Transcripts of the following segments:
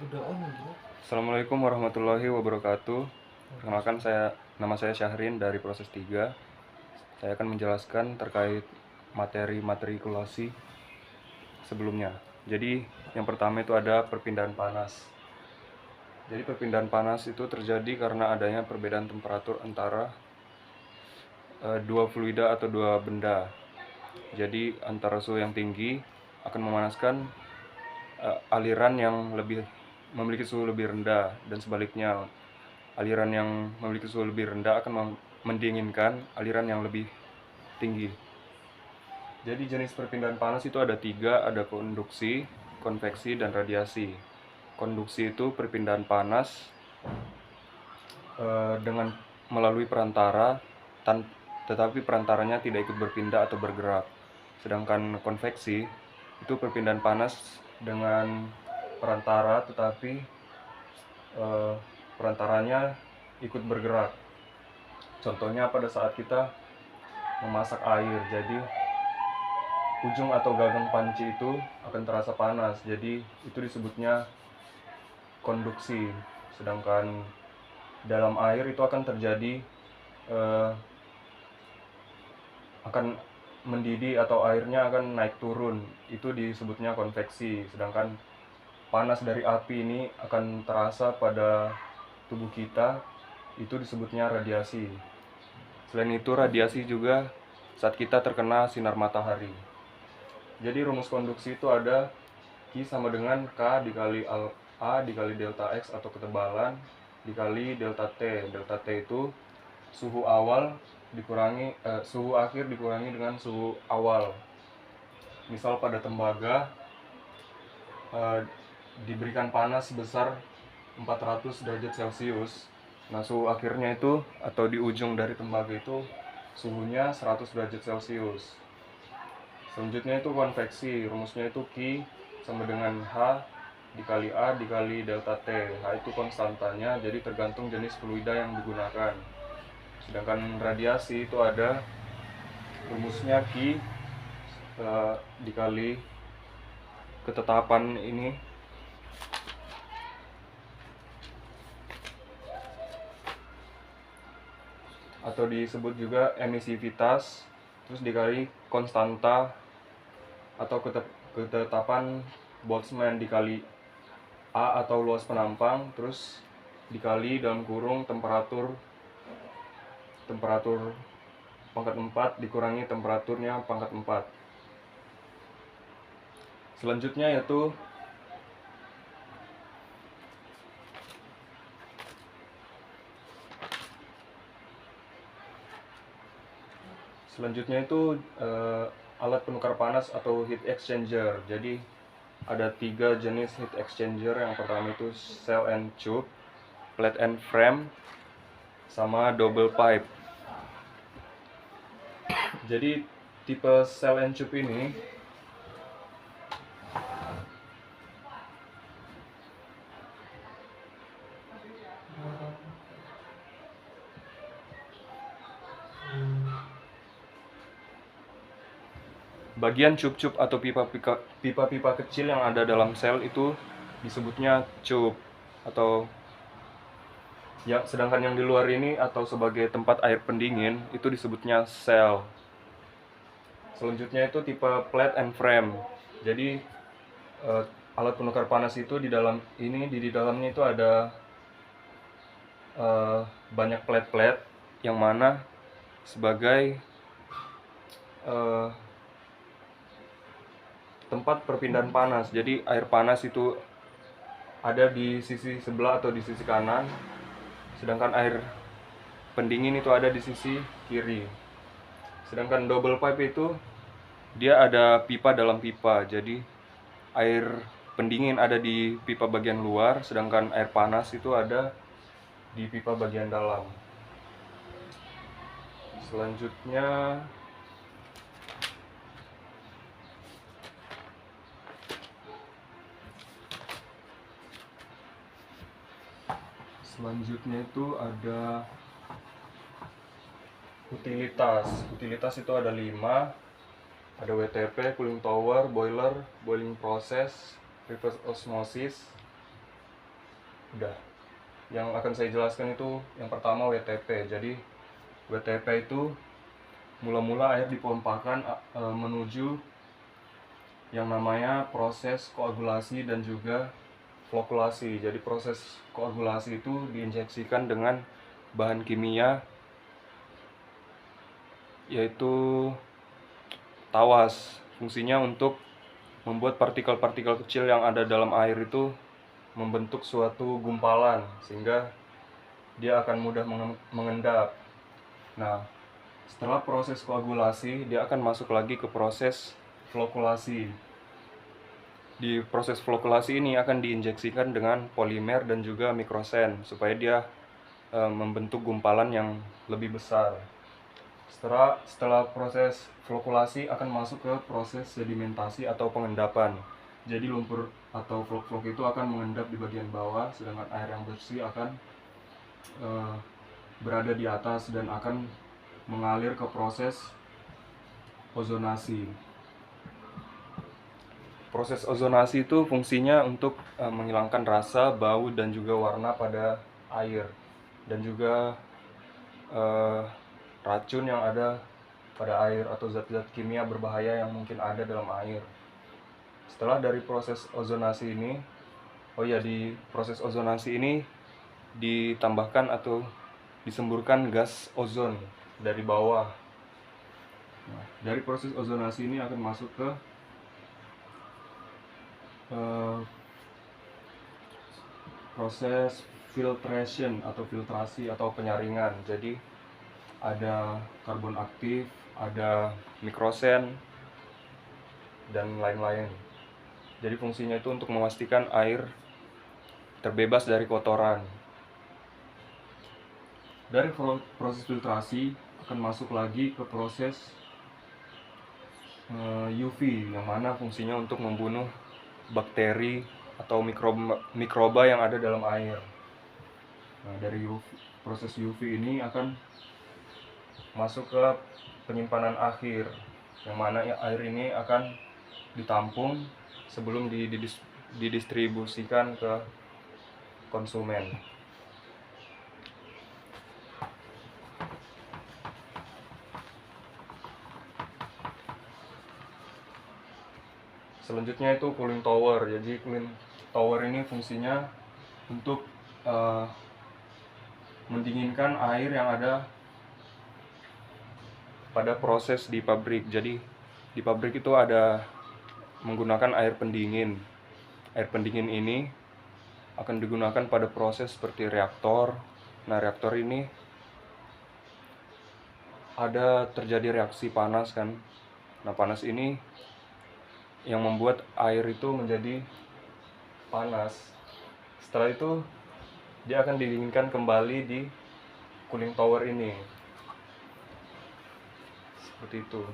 Udah on gitu. Assalamualaikum warahmatullahi wabarakatuh. Perkenalkan, nama saya Syahrin dari Proses 3. Saya akan menjelaskan terkait materi matrikulasi sebelumnya. Jadi, yang pertama itu ada perpindahan panas. Jadi, perpindahan panas itu terjadi karena adanya perbedaan temperatur antara dua fluida atau dua benda. Jadi, antara suhu yang tinggi akan memanaskan aliran yang memiliki suhu lebih rendah, dan sebaliknya aliran yang memiliki suhu lebih rendah akan mendinginkan aliran yang lebih tinggi. Jadi jenis perpindahan panas itu ada 3, ada konduksi, konveksi, dan radiasi. Konduksi itu perpindahan panas dengan melalui perantara, tetapi perantaranya tidak ikut berpindah atau bergerak. Sedangkan konveksi itu perpindahan panas dengan perantara, tetapi perantaranya ikut bergerak. Contohnya pada saat kita memasak air, jadi ujung atau gagang panci itu akan terasa panas, jadi itu disebutnya konduksi. Sedangkan dalam air itu akan terjadi akan mendidih atau airnya akan naik turun, itu disebutnya konveksi. Sedangkan panas dari api ini akan terasa pada tubuh kita, itu disebutnya radiasi. Selain itu, radiasi juga saat kita terkena sinar matahari. Jadi rumus konduksi itu ada Q sama dengan K dikali A dikali delta X atau ketebalan dikali delta T. Delta T itu suhu akhir dikurangi dengan suhu awal. Misal pada tembaga diberikan panas sebesar 400 derajat Celcius. Nah, suhu akhirnya itu atau di ujung dari tembaga itu suhunya 100 derajat Celcius. Selanjutnya itu konveksi, rumusnya itu Q sama dengan H dikali A dikali delta T. H itu konstantanya, jadi tergantung jenis fluida yang digunakan. Sedangkan radiasi itu ada rumusnya Q dikali ketetapan ini atau disebut juga emisivitas, terus dikali konstanta atau ketetapan Boltzmann dikali A atau luas penampang, terus dikali dalam kurung temperatur pangkat 4 dikurangi temperaturnya pangkat 4. Selanjutnya yaitu alat penukar panas atau heat exchanger. Jadi ada 3 jenis heat exchanger. Yang pertama itu cell and tube, plate and frame, sama double pipe. Jadi tipe cell and tube ini bagian cup-cup atau pipa-pipa kecil yang ada dalam sel itu disebutnya cup, atau ya, sedangkan yang di luar ini atau sebagai tempat air pendingin itu disebutnya sel. Selanjutnya itu tipe plate and frame. Jadi alat penukar panas itu di dalamnya itu ada banyak plate-plate yang mana sebagai tempat perpindahan panas. Jadi air panas itu ada di sisi sebelah atau di sisi kanan, sedangkan air pendingin itu ada di sisi kiri. Sedangkan double pipe itu dia ada pipa dalam pipa. Jadi air pendingin ada di pipa bagian luar, sedangkan air panas itu ada di pipa bagian dalam. Selanjutnya itu ada utilitas. Utilitas itu ada 5. Ada WTP, cooling tower, boiler, boiling process, reverse osmosis udah. Yang akan saya jelaskan itu yang pertama WTP. Jadi WTP itu mula-mula air dipompakan menuju yang namanya proses koagulasi dan juga flokulasi. Jadi proses koagulasi itu diinjeksikan dengan bahan kimia yaitu tawas. Fungsinya untuk membuat partikel-partikel kecil yang ada dalam air itu membentuk suatu gumpalan sehingga dia akan mudah mengendap. Nah, setelah proses koagulasi, dia akan masuk lagi ke proses flokulasi. Di proses flokulasi ini akan diinjeksikan dengan polimer dan juga mikrosen supaya dia membentuk gumpalan yang lebih besar. Setelah proses flokulasi akan masuk ke proses sedimentasi atau pengendapan. Jadi lumpur atau flok-flok itu akan mengendap di bagian bawah, sedangkan air yang bersih akan berada di atas dan akan mengalir ke proses ozonasi. Proses ozonasi itu fungsinya untuk menghilangkan rasa, bau, dan juga warna pada air, dan juga racun yang ada pada air atau zat-zat kimia berbahaya yang mungkin ada dalam air. Setelah dari proses ozonasi ini, di proses ozonasi ini ditambahkan atau disemburkan gas ozon dari bawah. Nah, dari proses ozonasi ini akan masuk ke proses filtration atau filtrasi atau penyaringan. Jadi ada karbon aktif, ada mikrosen, dan lain-lain. Jadi fungsinya itu untuk memastikan air terbebas dari kotoran. Dari proses filtrasi akan masuk lagi ke proses UV, yang mana fungsinya untuk membunuh bakteri atau mikroba yang ada dalam air. Nah, dari proses UV ini akan masuk ke penyimpanan akhir, yang mana air ini akan ditampung sebelum didistribusikan ke konsumen. Selanjutnya itu cooling tower. Jadi cooling tower ini fungsinya untuk mendinginkan air yang ada pada proses di pabrik. Jadi di pabrik itu ada menggunakan air pendingin. Air pendingin ini akan digunakan pada proses seperti reaktor. Nah, reaktor ini ada terjadi reaksi panas kan. Nah, panas ini yang membuat air itu menjadi panas. Setelah itu dia akan didinginkan kembali di cooling tower ini. Seperti itu.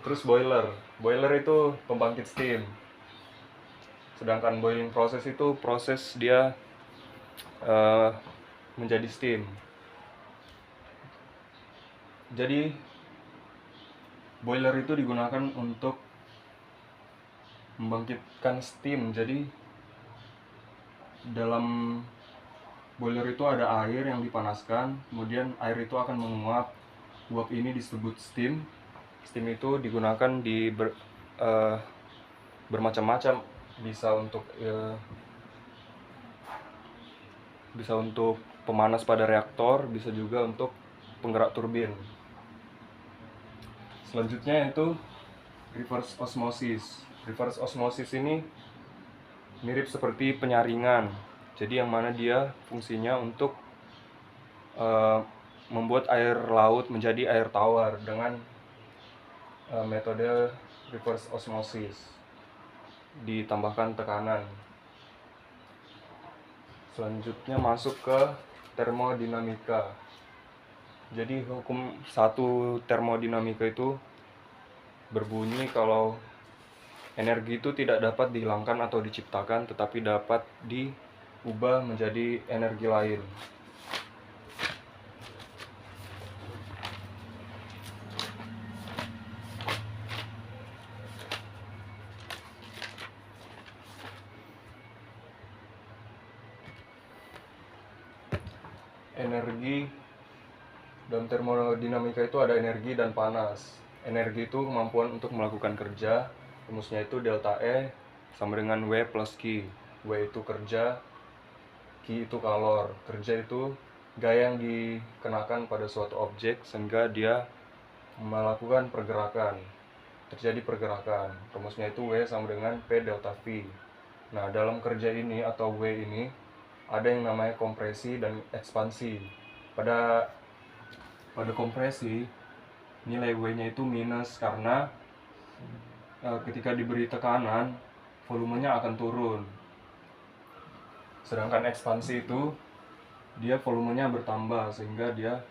Terus boiler itu pembangkit steam. Sedangkan boiling process itu proses dia menjadi steam. Jadi boiler itu digunakan untuk membangkitkan steam. Jadi dalam boiler itu ada air yang dipanaskan, kemudian air itu akan menguap. Uap ini disebut steam. Steam itu digunakan di bermacam-macam, bisa untuk pemanas pada reaktor, bisa juga untuk penggerak turbin. Selanjutnya itu reverse osmosis. Reverse osmosis ini mirip seperti penyaringan. Jadi yang mana dia fungsinya untuk membuat air laut menjadi air tawar dengan metode reverse osmosis, ditambahkan tekanan. Selanjutnya masuk ke termodinamika. Jadi hukum satu termodinamika itu berbunyi kalau energi itu tidak dapat dihilangkan atau diciptakan, tetapi dapat diubah menjadi energi lain. energi. Dalam termodinamika itu ada energi dan panas. Energi itu kemampuan untuk melakukan kerja. Rumusnya itu delta E sama dengan W plus Q. W itu kerja, Q itu kalor. Kerja itu gaya yang dikenakan pada suatu objek sehingga dia melakukan pergerakan. Terjadi pergerakan. Rumusnya itu W sama dengan P delta V. Nah, dalam kerja ini atau W ini ada yang namanya kompresi dan ekspansi. Pada kompresi, nilai W-nya itu minus karena ketika diberi tekanan, volumenya akan turun. Sedangkan ekspansi itu dia volumenya bertambah sehingga dia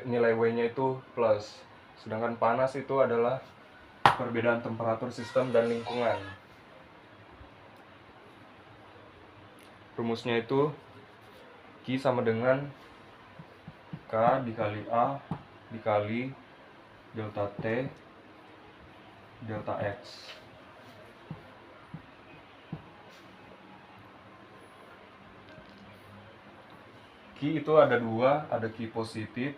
nilai W-nya itu plus. Sedangkan panas itu adalah perbedaan temperatur sistem dan lingkungan. Rumusnya itu Q sama dengan K dikali A dikali delta T delta X. Q itu ada dua, ada Q positif,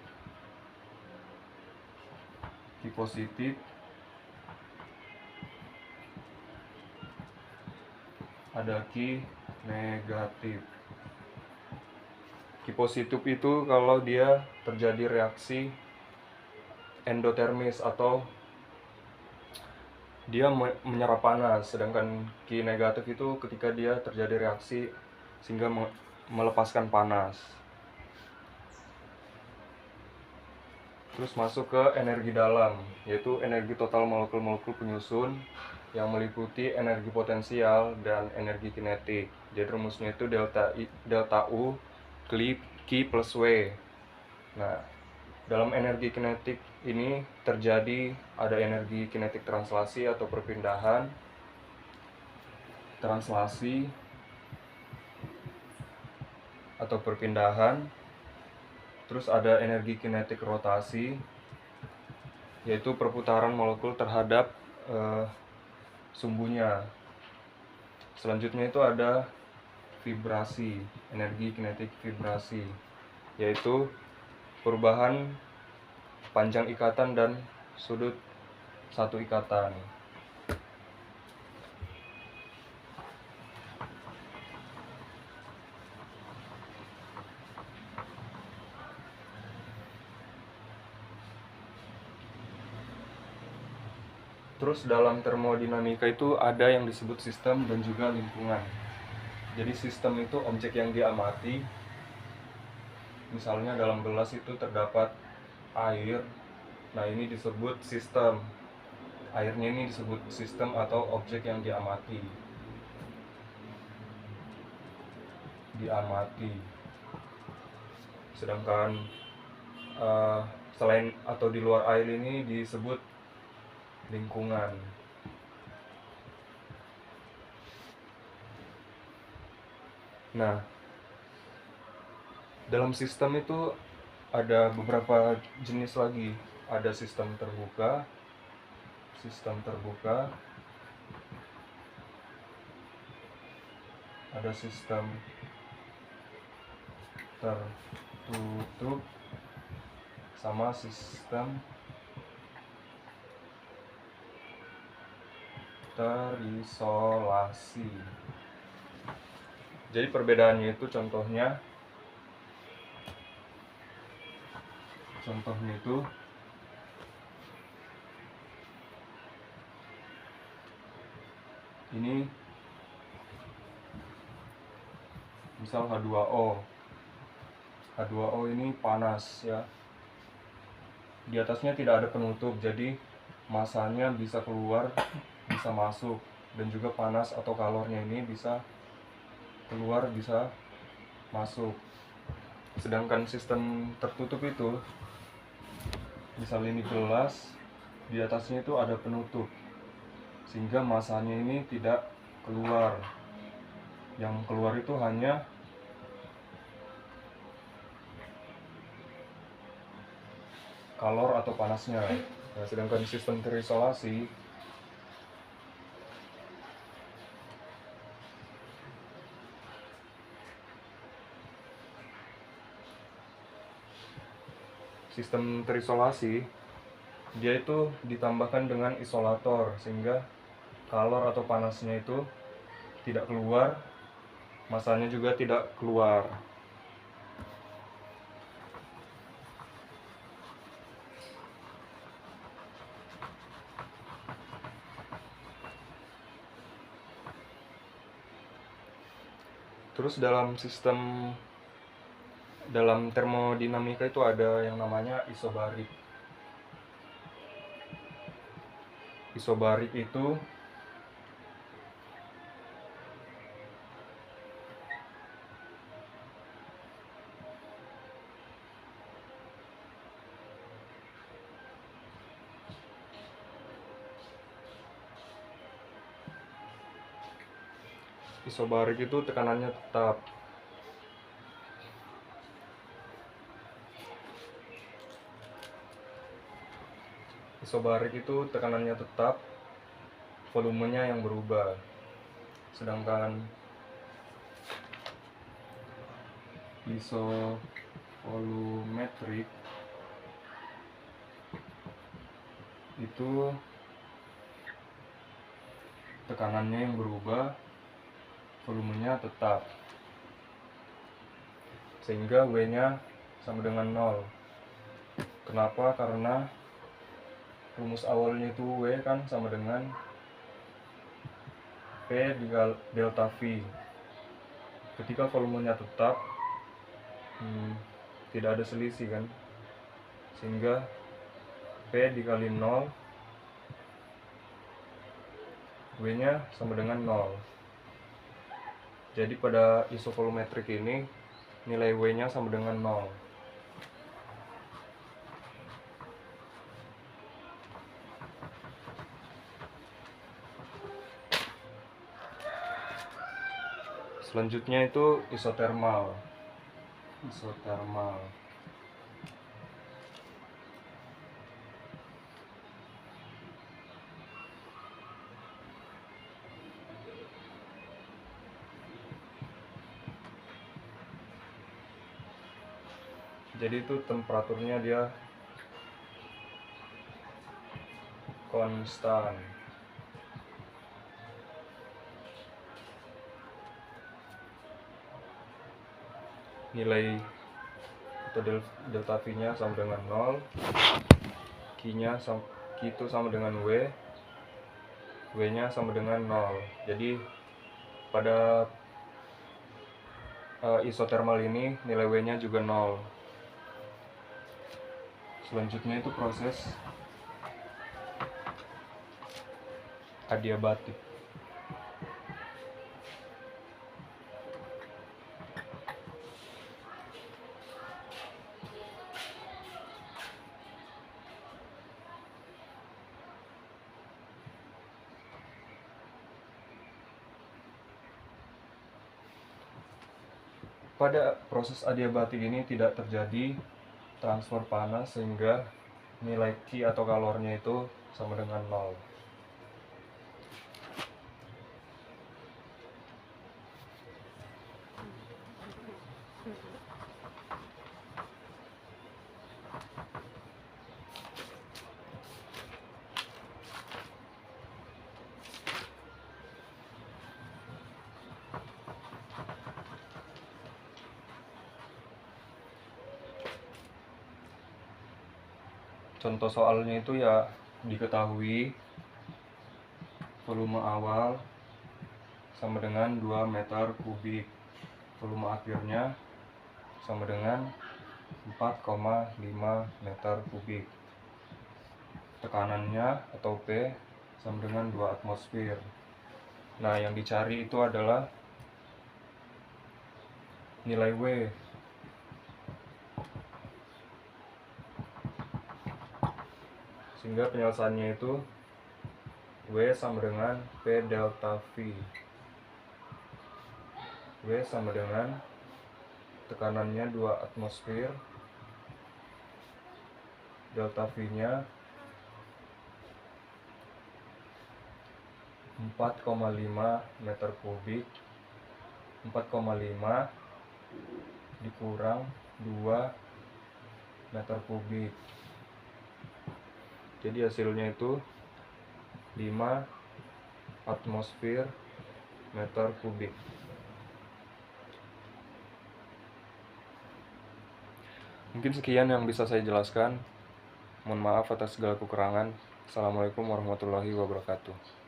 ada Q negatif. Q positif itu kalau dia terjadi reaksi endotermis atau dia menyerap panas, sedangkan Q negatif itu ketika dia terjadi reaksi sehingga melepaskan panas. Terus masuk ke energi dalam, yaitu energi total molekul-molekul penyusun yang meliputi energi potensial dan energi kinetik. Jadi rumusnya itu delta U Q plus W. Nah, dalam energi kinetik ini terjadi ada energi kinetik translasi atau perpindahan, terus ada energi kinetik rotasi, yaitu perputaran molekul terhadap sumbunya. Selanjutnya itu ada vibrasi, energi kinetik vibrasi, yaitu perubahan panjang ikatan dan sudut satu ikatan. Terus dalam termodinamika itu ada yang disebut sistem dan juga lingkungan. Jadi sistem itu objek yang diamati. Misalnya dalam gelas itu terdapat air. Nah, ini disebut sistem. Airnya ini disebut sistem atau objek yang diamati. Sedangkan selain atau di luar air ini disebut lingkungan. Nah, dalam sistem itu ada beberapa jenis lagi. Ada sistem terbuka, ada sistem tertutup, sama sistem terisolasi. Jadi perbedaannya itu contohnya itu ini misal H2O. H2O ini panas ya. Di atasnya tidak ada penutup, jadi masanya bisa keluar, bisa masuk, dan juga panas atau kalornya ini bisa keluar, bisa masuk. Sedangkan sistem tertutup itu, misal ini gelas, di atasnya itu ada penutup, sehingga masanya ini tidak keluar. Yang keluar itu hanya kalor atau panasnya. Nah, sedangkan sistem terisolasi sistem terisolasi dia itu ditambahkan dengan isolator sehingga kalor atau panasnya itu tidak keluar, masanya juga tidak keluar. Terus dalam termodinamika itu ada yang namanya isobarik. Isobarik itu tekanannya tetap. Isobarik itu tekanannya tetap, volumenya yang berubah. Sedangkan isovolumetrik itu tekanannya yang berubah, volumenya tetap. Sehingga W-nya sama dengan 0. Kenapa? Karena rumus awalnya itu W kan sama dengan P dikali delta V. Ketika volumenya tetap, tidak ada selisih kan, sehingga P dikali 0, W nya sama dengan 0. Jadi pada isovolumetrik ini nilai W nya sama dengan 0. Selanjutnya itu isotermal. Jadi itu temperaturnya dia konstan. Nilai atau delta V-nya sama dengan 0, Q itu sama dengan W, W-nya sama dengan 0. Jadi pada isotermal ini nilai W-nya juga 0. Selanjutnya itu proses adiabatik. Pada proses adiabatik ini tidak terjadi transfer panas sehingga nilai Q atau kalornya itu sama dengan 0. Contoh soalnya itu ya diketahui volume awal sama dengan 2 meter kubik, volume akhirnya sama dengan 4,5 meter kubik. Tekanannya atau P sama dengan 2 atmosfer. Nah, yang dicari itu adalah nilai W. Sehingga penyelesaiannya itu W sama dengan P delta V. W sama dengan tekanannya 2 atmosfer, delta V-nya 4,5 meter kubik. 4,5 dikurang 2 meter kubik. Jadi hasilnya itu 5 atmosfer meter kubik. Mungkin sekian yang bisa saya jelaskan. Mohon maaf atas segala kekurangan. Assalamualaikum warahmatullahi wabarakatuh.